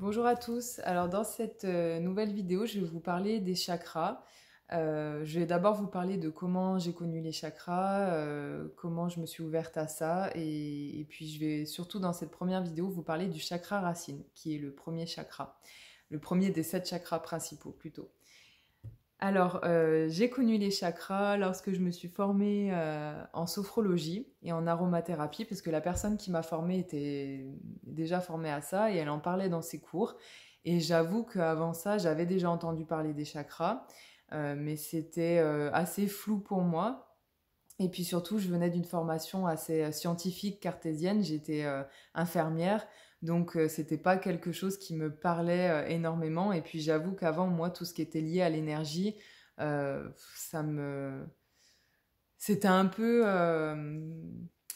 Bonjour à tous. Alors dans cette nouvelle vidéo, je vais vous parler des chakras. Je vais d'abord vous parler de comment j'ai connu les chakras, comment je me suis ouverte à ça, et puis je vais surtout dans cette première vidéo vous parler du chakra racine, qui est le premier chakra, le premier des 7 chakras principaux plutôt. Alors, j'ai connu les chakras lorsque je me suis formée en sophrologie et en aromathérapie, parce que la personne qui m'a formée était déjà formée à ça et elle en parlait dans ses cours. Et j'avoue qu'avant ça, j'avais déjà entendu parler des chakras, mais c'était assez flou pour moi. Et puis surtout, je venais d'une formation assez scientifique cartésienne, j'étais infirmière, donc c'était pas quelque chose qui me parlait énormément. Et puis j'avoue qu'avant, moi, tout ce qui était lié à l'énergie, ça me... C'était un peu...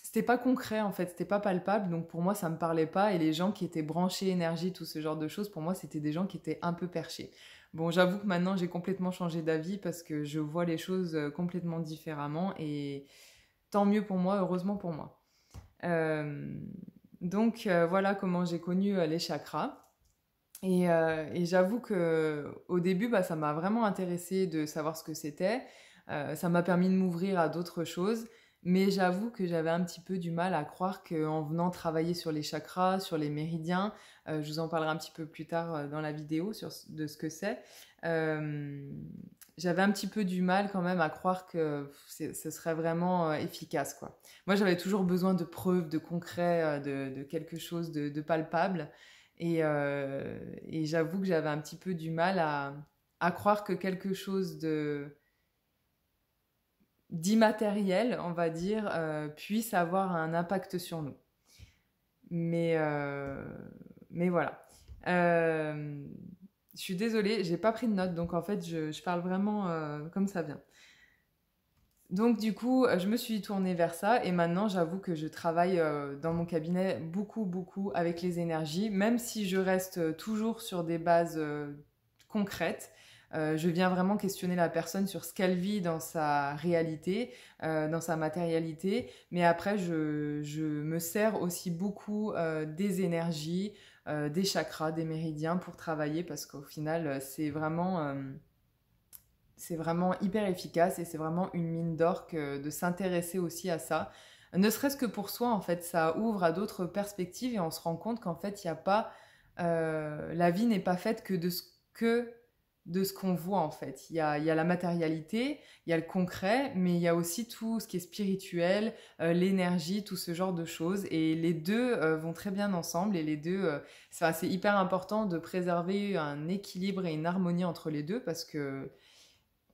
C'était pas concret en fait, c'était pas palpable, donc pour moi ça me parlait pas. Et les gens qui étaient branchés énergie, tout ce genre de choses, pour moi c'était des gens qui étaient un peu perchés. Bon, j'avoue que maintenant j'ai complètement changé d'avis parce que je vois les choses complètement différemment et tant mieux pour moi, heureusement pour moi. Euh, voilà comment j'ai connu les chakras. Et j'avoue que au début, bah, ça m'a vraiment intéressée de savoir ce que c'était. Ça m'a permis de m'ouvrir à d'autres choses. Mais j'avoue que j'avais un petit peu du mal à croire qu'en venant travailler sur les chakras, sur les méridiens, je vous en parlerai un petit peu plus tard dans la vidéo de ce que c'est. euh, J'avais un petit peu du mal quand même à croire que ce serait vraiment efficace, quoi. Moi, j'avais toujours besoin de preuves, de concret, de quelque chose de palpable. Et j'avoue que j'avais un petit peu du mal à croire que quelque chose d'immatériel, on va dire, puisse avoir un impact sur nous. Mais, euh, mais voilà. Euh, je suis désolée, j'ai pas pris de notes, donc en fait, je parle vraiment comme ça vient. Donc du coup, je me suis tournée vers ça et maintenant j'avoue que je travaille dans mon cabinet beaucoup avec les énergies, même si je reste toujours sur des bases concrètes. Je viens vraiment questionner la personne sur ce qu'elle vit dans sa réalité, dans sa matérialité, mais après je me sers aussi beaucoup des énergies, des chakras, des méridiens pour travailler parce qu'au final c'est vraiment hyper efficace et c'est vraiment une mine d'or de s'intéresser aussi à ça. Ne serait-ce que pour soi, en fait, ça ouvre à d'autres perspectives et on se rend compte qu'en fait, il n'y a pas... la vie n'est pas faite que de ce qu'on voit, en fait. Il y a la matérialité, il y a le concret, mais il y a aussi tout ce qui est spirituel, l'énergie, tout ce genre de choses. Et les deux vont très bien ensemble et les deux... c'est hyper important de préserver un équilibre et une harmonie entre les deux parce que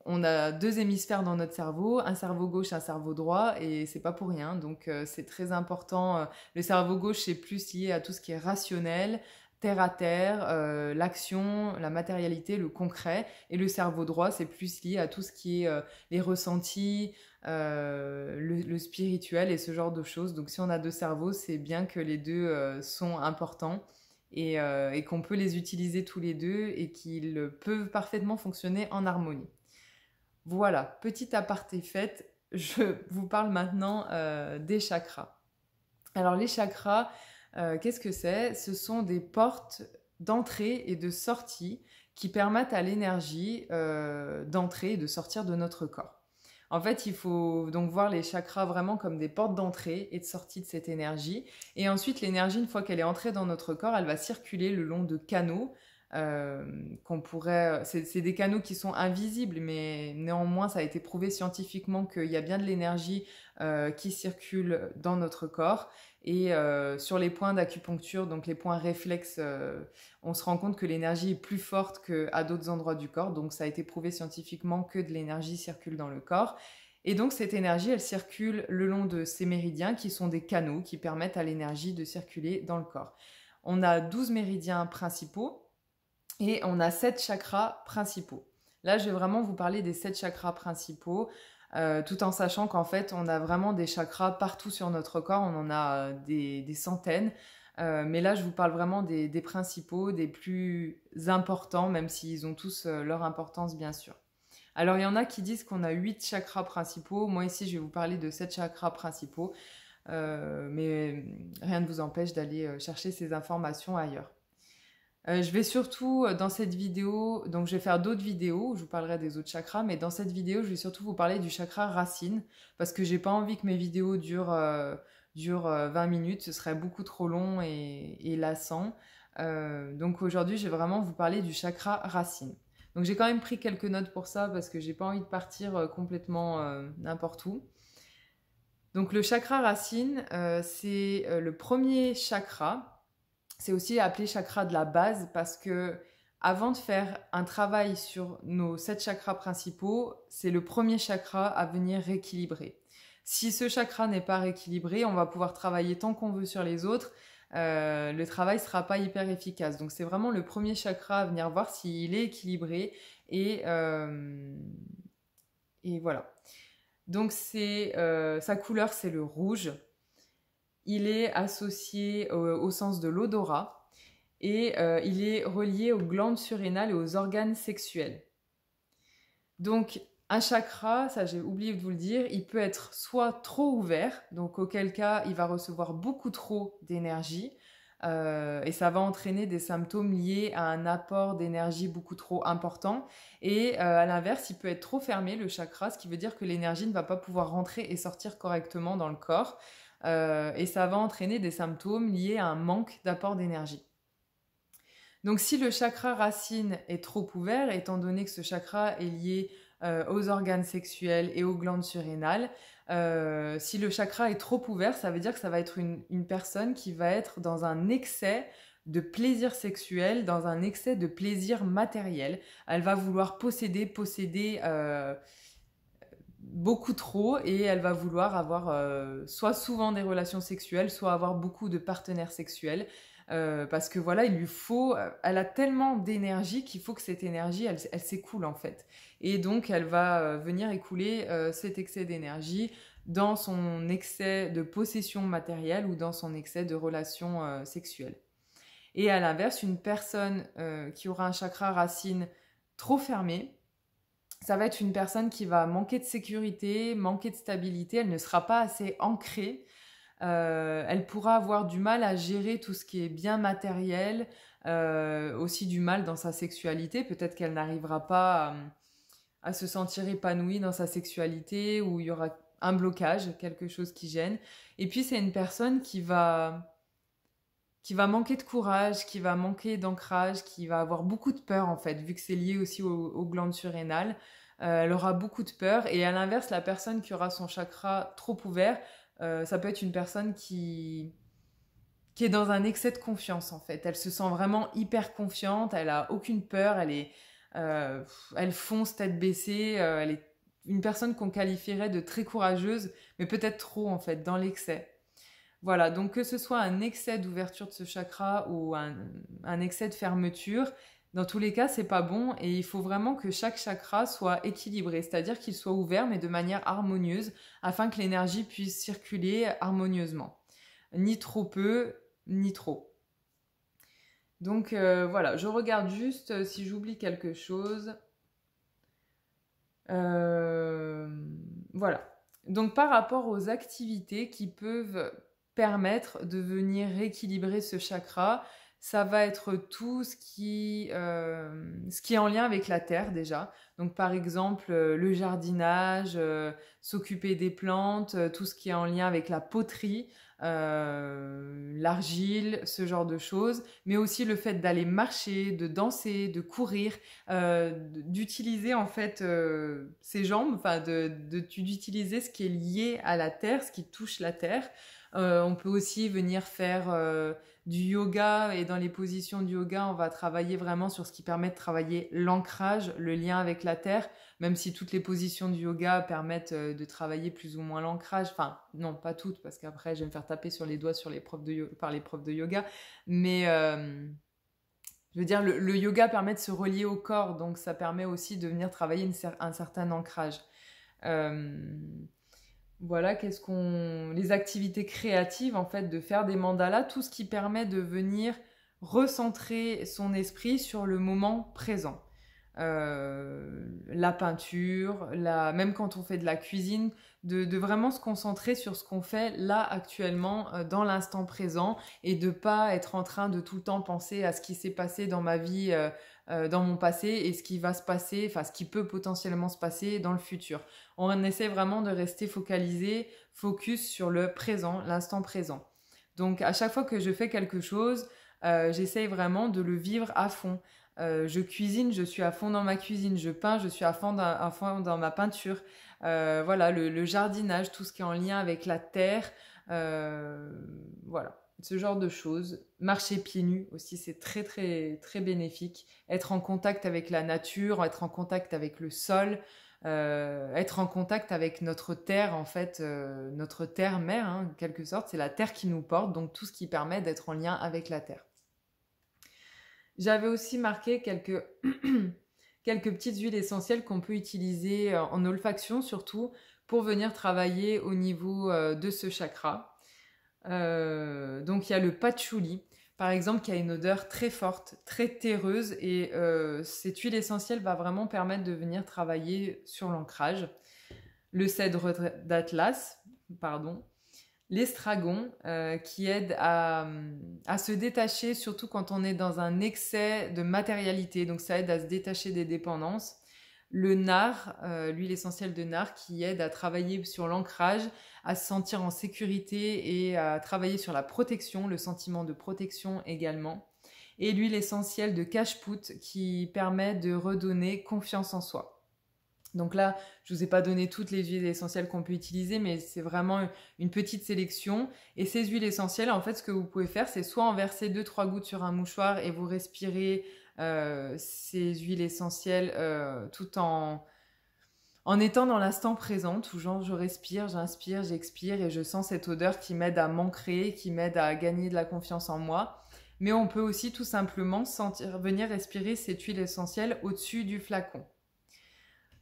on a 2 hémisphères dans notre cerveau, un cerveau gauche, un cerveau droit, et c'est pas pour rien. Donc c'est très important. Le cerveau gauche c'est plus lié à tout ce qui est rationnel, terre à terre, l'action, la matérialité, le concret, et le cerveau droit c'est plus lié à tout ce qui est les ressentis, le spirituel et ce genre de choses. Donc si on a 2 cerveaux, c'est bien que les deux sont importants. Et qu'on peut les utiliser tous les deux et qu'ils peuvent parfaitement fonctionner en harmonie. Voilà, petit aparté fait, je vous parle maintenant des chakras. Alors les chakras, qu'est-ce que c'est? Ce sont des portes d'entrée et de sortie qui permettent à l'énergie d'entrer et de sortir de notre corps. En fait, il faut donc voir les chakras vraiment comme des portes d'entrée et de sortie de cette énergie. Et ensuite, l'énergie, une fois qu'elle est entrée dans notre corps, elle va circuler le long de canaux euh, qu'on pourrait... C'est des canaux qui sont invisibles, mais néanmoins, ça a été prouvé scientifiquement qu'il y a bien de l'énergie qui circule dans notre corps. Et sur les points d'acupuncture, donc les points réflexes, on se rend compte que l'énergie est plus forte qu'à d'autres endroits du corps. Donc ça a été prouvé scientifiquement que de l'énergie circule dans le corps. Et donc cette énergie, elle circule le long de ces méridiens qui sont des canaux qui permettent à l'énergie de circuler dans le corps. On a 12 méridiens principaux et on a 7 chakras principaux. Là, je vais vraiment vous parler des 7 chakras principaux, tout en sachant qu'en fait, on a vraiment des chakras partout sur notre corps, on en a des centaines. Mais là, je vous parle vraiment des principaux, des plus importants, même s'ils ont tous leur importance, bien sûr. Alors, il y en a qui disent qu'on a 8 chakras principaux. Moi, ici, je vais vous parler de 7 chakras principaux. Mais rien ne vous empêche d'aller chercher ces informations ailleurs. Je vais surtout dans cette vidéo, donc je vais faire d'autres vidéos où je vous parlerai des autres chakras, mais dans cette vidéo, je vais surtout vous parler du chakra racine parce que j'ai pas envie que mes vidéos durent 20 minutes, ce serait beaucoup trop long et lassant. Donc aujourd'hui, je vais vraiment vous parler du chakra racine. Donc j'ai quand même pris quelques notes pour ça parce que j'ai pas envie de partir complètement n'importe où. Donc le chakra racine, c'est le premier chakra. C'est aussi appelé chakra de la base parce que avant de faire un travail sur nos 7 chakras principaux, c'est le premier chakra à venir rééquilibrer. Si ce chakra n'est pas rééquilibré, on va pouvoir travailler tant qu'on veut sur les autres. Le travail ne sera pas hyper efficace. Donc c'est vraiment le premier chakra à venir voir s'il est équilibré et voilà. Donc sa couleur, c'est le rouge. Il est associé au sens de l'odorat et il est relié aux glandes surrénales et aux organes sexuels. Donc, un chakra, ça j'ai oublié de vous le dire, il peut être soit trop ouvert, donc auquel cas il va recevoir beaucoup trop d'énergie et ça va entraîner des symptômes liés à un apport d'énergie beaucoup trop important. Et à l'inverse, il peut être trop fermé, le chakra, ce qui veut dire que l'énergie ne va pas pouvoir rentrer et sortir correctement dans le corps. Et ça va entraîner des symptômes liés à un manque d'apport d'énergie. Donc si le chakra racine est trop ouvert, étant donné que ce chakra est lié aux organes sexuels et aux glandes surrénales, si le chakra est trop ouvert, ça veut dire que ça va être une personne qui va être dans un excès de plaisir sexuel, dans un excès de plaisir matériel. Elle va vouloir posséder beaucoup trop et elle va vouloir avoir soit souvent des relations sexuelles, soit avoir beaucoup de partenaires sexuels. Parce que voilà, il lui faut, elle a tellement d'énergie qu'il faut que cette énergie, elle s'écoule en fait. Et donc, elle va venir écouler cet excès d'énergie dans son excès de possession matérielle ou dans son excès de relations sexuelles. Et à l'inverse, une personne qui aura un chakra racine trop fermé, ça va être une personne qui va manquer de sécurité, manquer de stabilité, elle ne sera pas assez ancrée. Elle pourra avoir du mal à gérer tout ce qui est bien matériel, aussi du mal dans sa sexualité. Peut-être qu'elle n'arrivera pas à se sentir épanouie dans sa sexualité ou il y aura un blocage, quelque chose qui gêne. Et puis c'est une personne qui va manquer de courage, qui va manquer d'ancrage, qui va avoir beaucoup de peur en fait, vu que c'est lié aussi aux glandes surrénales. Elle aura beaucoup de peur. Et à l'inverse, la personne qui aura son chakra trop ouvert, ça peut être une personne qui est dans un excès de confiance en fait. Elle se sent vraiment hyper confiante, elle a aucune peur, elle fonce tête baissée, elle est une personne qu'on qualifierait de très courageuse, mais peut-être trop en fait, dans l'excès. Voilà, donc que ce soit un excès d'ouverture de ce chakra ou un excès de fermeture, dans tous les cas, c'est pas bon et il faut vraiment que chaque chakra soit équilibré, c'est-à-dire qu'il soit ouvert mais de manière harmonieuse afin que l'énergie puisse circuler harmonieusement. Ni trop peu, ni trop. Donc voilà, je regarde juste si j'oublie quelque chose. Voilà. Donc par rapport aux activités qui peuvent permettre de venir rééquilibrer ce chakra, ça va être tout ce qui est en lien avec la terre déjà. Donc par exemple le jardinage, s'occuper des plantes, tout ce qui est en lien avec la poterie, l'argile, ce genre de choses, mais aussi le fait d'aller marcher, de danser, de courir, d'utiliser en fait ses jambes, enfin d'utiliser ce qui est lié à la terre, ce qui touche la terre. On peut aussi venir faire du yoga et dans les positions du yoga, on va travailler vraiment sur ce qui permet de travailler l'ancrage, le lien avec la terre, même si toutes les positions du yoga permettent de travailler plus ou moins l'ancrage. Enfin, non, pas toutes, parce qu'après, je vais me faire taper sur les doigts par les profs de yoga. Mais je veux dire, le yoga permet de se relier au corps, donc ça permet aussi de venir travailler un certain ancrage. Voilà, les activités créatives, en fait, de faire des mandalas, tout ce qui permet de venir recentrer son esprit sur le moment présent. La peinture, même quand on fait de la cuisine, de vraiment se concentrer sur ce qu'on fait là actuellement, dans l'instant présent, et de pas être en train de tout le temps penser à ce qui s'est passé dans ma vie, dans mon passé, et ce qui va se passer, enfin ce qui peut potentiellement se passer dans le futur. On essaie vraiment de rester focalisé, focus sur le présent, l'instant présent. Donc à chaque fois que je fais quelque chose, j'essaye vraiment de le vivre à fond. Je cuisine, je suis à fond dans ma cuisine. Je peins, je suis à fond dans ma peinture. Voilà, le jardinage, tout ce qui est en lien avec la terre. Voilà, ce genre de choses. Marcher pieds nus aussi, c'est très très très bénéfique. Être en contact avec la nature, être en contact avec le sol, être en contact avec notre terre, en fait, notre terre-mère, hein, en quelque sorte. C'est la terre qui nous porte, donc tout ce qui permet d'être en lien avec la terre. J'avais aussi marqué quelques, quelques petites huiles essentielles qu'on peut utiliser en olfaction, surtout pour venir travailler au niveau de ce chakra. Donc il y a le patchouli, par exemple, qui a une odeur très forte, très terreuse, et cette huile essentielle va vraiment permettre de venir travailler sur l'ancrage. Le cèdre d'Atlas, pardon, l'estragon, qui aide à se détacher, surtout quand on est dans un excès de matérialité, donc ça aide à se détacher des dépendances. Le nard, l'huile essentielle de nard, qui aide à travailler sur l'ancrage, à se sentir en sécurité et à travailler sur la protection, le sentiment de protection également. Et l'huile essentielle de cacheput, qui permet de redonner confiance en soi. Donc là, je ne vous ai pas donné toutes les huiles essentielles qu'on peut utiliser, mais c'est vraiment une petite sélection. Et ces huiles essentielles, en fait, ce que vous pouvez faire, c'est soit en verser 2-3 gouttes sur un mouchoir et vous respirez ces huiles essentielles tout en étant dans l'instant présent. Toujours, je respire, j'inspire, j'expire, et je sens cette odeur qui m'aide à m'ancrer, qui m'aide à gagner de la confiance en moi. Mais on peut aussi tout simplement venir respirer cette huile essentielle au-dessus du flacon.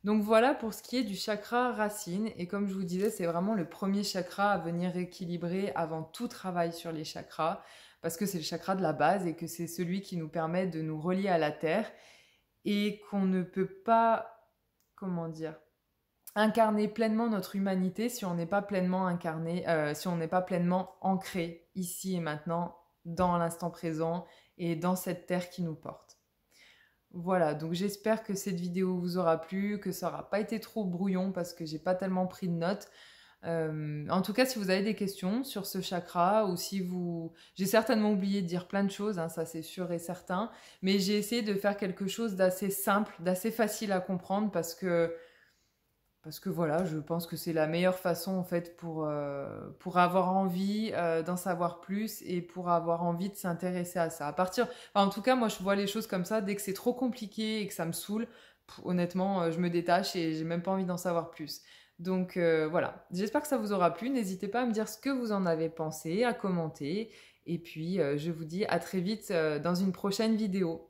Donc voilà pour ce qui est du chakra racine, et comme je vous disais, c'est vraiment le premier chakra à venir équilibrer avant tout travail sur les chakras, parce que c'est le chakra de la base et que c'est celui qui nous permet de nous relier à la terre, et qu'on ne peut pas, comment dire, incarner pleinement notre humanité si on n'est pas pleinement incarné, si on n'est pas pleinement ancré ici et maintenant, dans l'instant présent et dans cette terre qui nous porte. Voilà, donc j'espère que cette vidéo vous aura plu, que ça n'aura pas été trop brouillon parce que j'ai pas tellement pris de notes. En tout cas, si vous avez des questions sur ce chakra, ou si vous... J'ai certainement oublié de dire plein de choses, hein, ça c'est sûr et certain, mais j'ai essayé de faire quelque chose d'assez simple, d'assez facile à comprendre, parce que voilà, je pense que c'est la meilleure façon en fait pour avoir envie d'en savoir plus, et pour avoir envie de s'intéresser à ça. En tout cas, moi je vois les choses comme ça. Dès que c'est trop compliqué et que ça me saoule, honnêtement, je me détache et j'ai même pas envie d'en savoir plus. Donc voilà, j'espère que ça vous aura plu. N'hésitez pas à me dire ce que vous en avez pensé, à commenter. Et puis je vous dis à très vite dans une prochaine vidéo.